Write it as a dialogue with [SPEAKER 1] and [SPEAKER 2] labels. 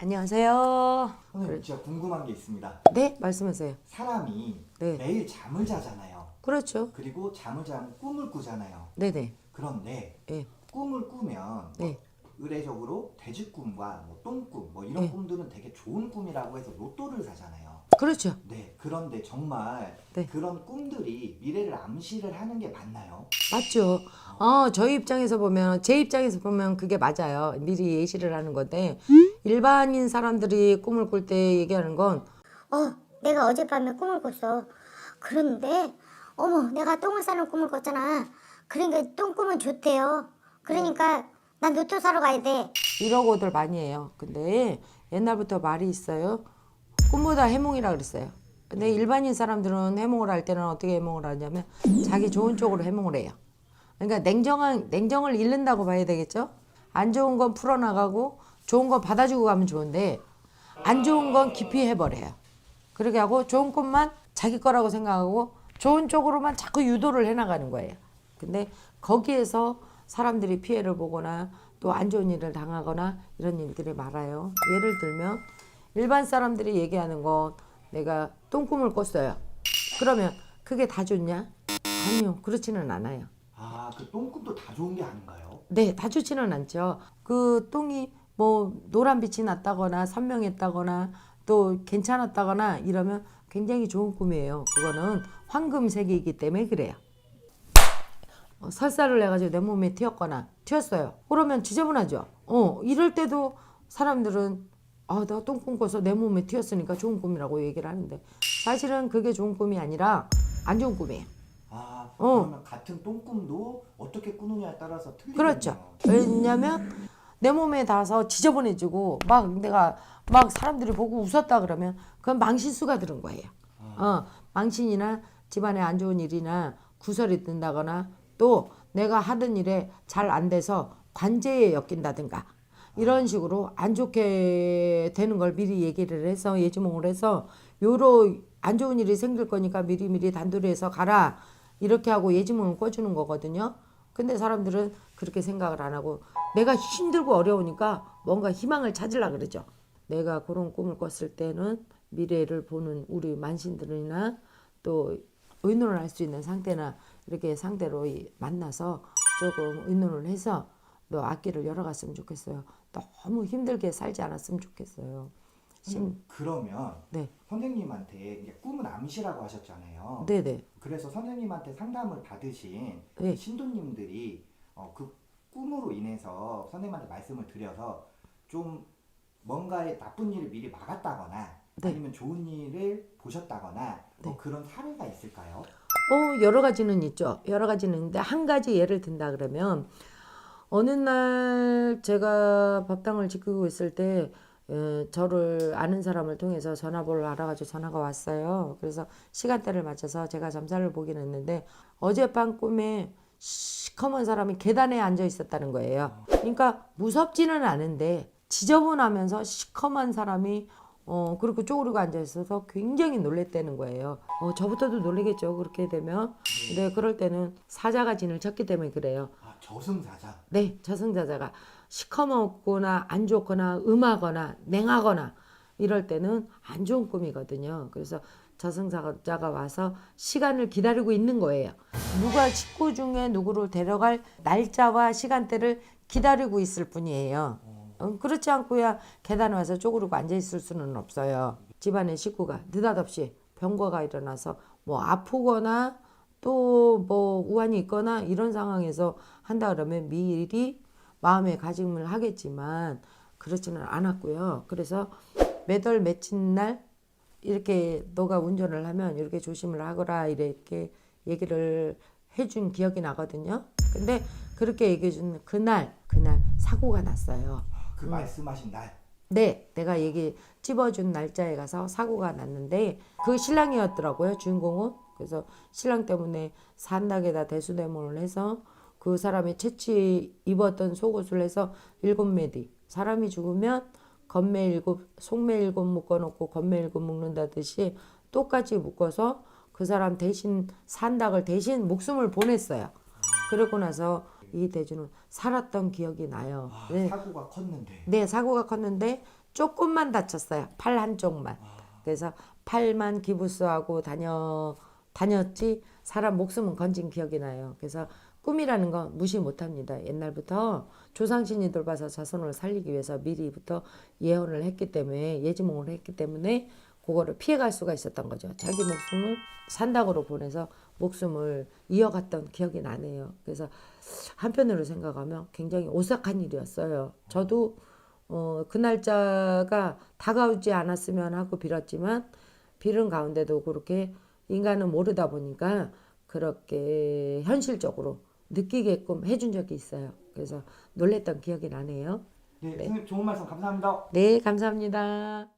[SPEAKER 1] 안녕하세요.
[SPEAKER 2] 선생님 진짜 궁금한 게 있습니다.
[SPEAKER 1] 네, 말씀하세요.
[SPEAKER 2] 사람이
[SPEAKER 1] 네.
[SPEAKER 2] 매일 잠을 자잖아요.
[SPEAKER 1] 그렇죠.
[SPEAKER 2] 그리고 잠을 자면 꿈을 꾸잖아요.
[SPEAKER 1] 네네.
[SPEAKER 2] 그런데
[SPEAKER 1] 네.
[SPEAKER 2] 꿈을 꾸면
[SPEAKER 1] 네.
[SPEAKER 2] 의례적으로 돼지꿈과 똥꿈 이런
[SPEAKER 1] 네.
[SPEAKER 2] 꿈들은 되게 좋은 꿈이라고 해서 로또를 사잖아요.
[SPEAKER 1] 그렇죠.
[SPEAKER 2] 네. 그런데 정말
[SPEAKER 1] 네.
[SPEAKER 2] 그런 꿈들이 미래를 암시를 하는 게 맞나요?
[SPEAKER 1] 맞죠. 저희 입장에서 보면, 제 입장에서 보면 그게 맞아요. 미리 예시를 하는 건데, 일반인 사람들이 꿈을 꿀 때 얘기하는 건,
[SPEAKER 3] 내가 어젯밤에 꿈을 꿨어. 그런데 어머, 내가 똥을 싸는 꿈을 꿨잖아. 그러니까 똥꿈은 좋대요. 그러니까 난 로또 사러 가야 돼.
[SPEAKER 1] 이러고들 많이 해요. 근데 옛날부터 말이 있어요. 꿈보다 해몽이라 그랬어요. 근데 일반인 사람들은 해몽을 할 때는 어떻게 해몽을 하냐면, 자기 좋은 쪽으로 해몽을 해요. 그러니까 냉정을 잃는다고 봐야 되겠죠? 안 좋은 건 풀어나가고 좋은 건 받아주고 가면 좋은데 안 좋은 건 깊이 해버려요. 그렇게 하고 좋은 것만 자기 거라고 생각하고 좋은 쪽으로만 자꾸 유도를 해나가는 거예요. 근데 거기에서 사람들이 피해를 보거나 또 안 좋은 일을 당하거나 이런 일들이 많아요. 예를 들면 일반 사람들이 얘기하는 건 내가 똥꿈을 꿨어요. 그러면 그게 다 좋냐? 아니요. 그렇지는 않아요.
[SPEAKER 2] 그 똥꿈도 다 좋은 게 아닌가요?
[SPEAKER 1] 네, 다 좋지는 않죠. 그 똥이 뭐 노란 빛이 났다거나 선명했다거나 또 괜찮았다거나 이러면 굉장히 좋은 꿈이에요. 그거는 황금색이기 때문에 그래요. 설사를 해가지고 내 몸에 튀었어요. 그러면 지저분하죠. 이럴 때도 사람들은 나 똥꿈 꿔서 내 몸에 튀었으니까 좋은 꿈이라고 얘기를 하는데 사실은 그게 좋은 꿈이 아니라 안 좋은 꿈이에요.
[SPEAKER 2] 그러면 같은 똥꿈도 어떻게 꾸느냐에 따라서 틀리겠네요.
[SPEAKER 1] 그렇죠. 왜냐면 내 몸에 닿아서 지저분해지고 막 내가 막 사람들이 보고 웃었다 그러면 그건 망신수가 들은 거예요. 망신이나 집안에 안 좋은 일이나 구설이 든다거나 또 내가 하던 일에 잘 안 돼서 관제에 엮인다든가 이런 식으로 안 좋게 되는 걸 미리 얘기를 해서 예지몽을 해서 요로 안 좋은 일이 생길 거니까 미리미리 단도리해서 가라 이렇게 하고 예지몽을 꿔주는 거거든요. 근데 사람들은 그렇게 생각을 안 하고 내가 힘들고 어려우니까 뭔가 희망을 찾으려고 그러죠. 내가 그런 꿈을 꿨을 때는 미래를 보는 우리 만신들이나 또 의논을 할 수 있는 상태나 이렇게 상대로 만나서 조금 의논을 해서 너 앞길을 열어갔으면 좋겠어요. 너무 힘들게 살지 않았으면 좋겠어요.
[SPEAKER 2] 그러면
[SPEAKER 1] 네.
[SPEAKER 2] 선생님한테 이제 꿈은 암시라고 하셨잖아요.
[SPEAKER 1] 네네.
[SPEAKER 2] 그래서 선생님한테 상담을 받으신
[SPEAKER 1] 네.
[SPEAKER 2] 신도님들이 그 꿈으로 인해서 선생님한테 말씀을 드려서 좀 뭔가의 나쁜 일을 미리 막았다거나
[SPEAKER 1] 네.
[SPEAKER 2] 아니면 좋은 일을 보셨다거나
[SPEAKER 1] 네.
[SPEAKER 2] 그런 사례가 있을까요?
[SPEAKER 1] 여러 가지는 있죠. 여러 가지는 있는데 한 가지 예를 든다 그러면 어느 날 제가 법당을 지키고 있을 때 저를 아는 사람을 통해서 전화번호를 알아가지고 전화가 왔어요. 그래서 시간대를 맞춰서 제가 점사를 보긴 했는데 어젯밤 꿈에 시커먼 사람이 계단에 앉아 있었다는 거예요. 그러니까 무섭지는 않은데 지저분하면서 시커먼 사람이 그렇게 쪼그리고 앉아 있어서 굉장히 놀랬다는 거예요. 저부터도 놀라겠죠. 그렇게 되면. 근데 그럴 때는 사자가 진을 쳤기 때문에 그래요.
[SPEAKER 2] 저승사자.
[SPEAKER 1] 네, 저승사자가 시커멓거나 안 좋거나 음하거나 냉하거나 이럴 때는 안 좋은 꿈이거든요. 그래서 저승사자가 와서 시간을 기다리고 있는 거예요. 누가 식구 중에 누구를 데려갈 날짜와 시간대를 기다리고 있을 뿐이에요. 그렇지 않고야 계단에 와서 쪼그리고 앉아있을 수는 없어요. 집안의 식구가 느닷없이 병거가 일어나서 뭐 아프거나 또 뭐 우환이 있거나 이런 상황에서 한다 그러면 미리 마음의 가짐을 하겠지만 그렇지는 않았고요. 그래서 매달 며칠 날 이렇게 너가 운전을 하면 이렇게 조심을 하거라 이렇게 얘기를 해준 기억이 나거든요. 근데 그렇게 얘기해준 그날 사고가 났어요.
[SPEAKER 2] 말씀하신 날.
[SPEAKER 1] 네, 내가 얘기 찝어준 날짜에 가서 사고가 났는데 그 신랑이었더라고요, 주인공은. 그래서 신랑 때문에 산락에다 대수대문을 해서 그 사람이 채취 입었던 속옷을 해서 7매디. 사람이 죽으면 건매 7, 속매 7 묶어놓고 건매 7 묶는다듯이 똑같이 묶어서 그 사람 대신 산락을 대신 목숨을 보냈어요. 그러고 나서 이 대주는 살았던 기억이 나요. 네.
[SPEAKER 2] 사고가 컸는데.
[SPEAKER 1] 네, 사고가 컸는데 조금만 다쳤어요. 팔 한쪽만. 그래서 팔만 기부스하고 다녔지 사람 목숨은 건진 기억이 나요. 그래서 꿈이라는 건 무시 못합니다. 옛날부터 조상신이 돌봐서 자손을 살리기 위해서 미리부터 예언을 했기 때문에 예지몽을 했기 때문에 그거를 피해갈 수가 있었던 거죠. 자기 목숨을 산다고로 보내서 목숨을 이어갔던 기억이 나네요. 그래서 한편으로 생각하면 굉장히 오싹한 일이었어요. 저도 그 날짜가 다가오지 않았으면 하고 빌었지만 빌은 가운데도 그렇게 인간은 모르다 보니까 그렇게 현실적으로 느끼게끔 해준 적이 있어요. 그래서 놀랬던 기억이 나네요.
[SPEAKER 2] 네, 선생님 좋은 말씀 감사합니다.
[SPEAKER 1] 네, 감사합니다.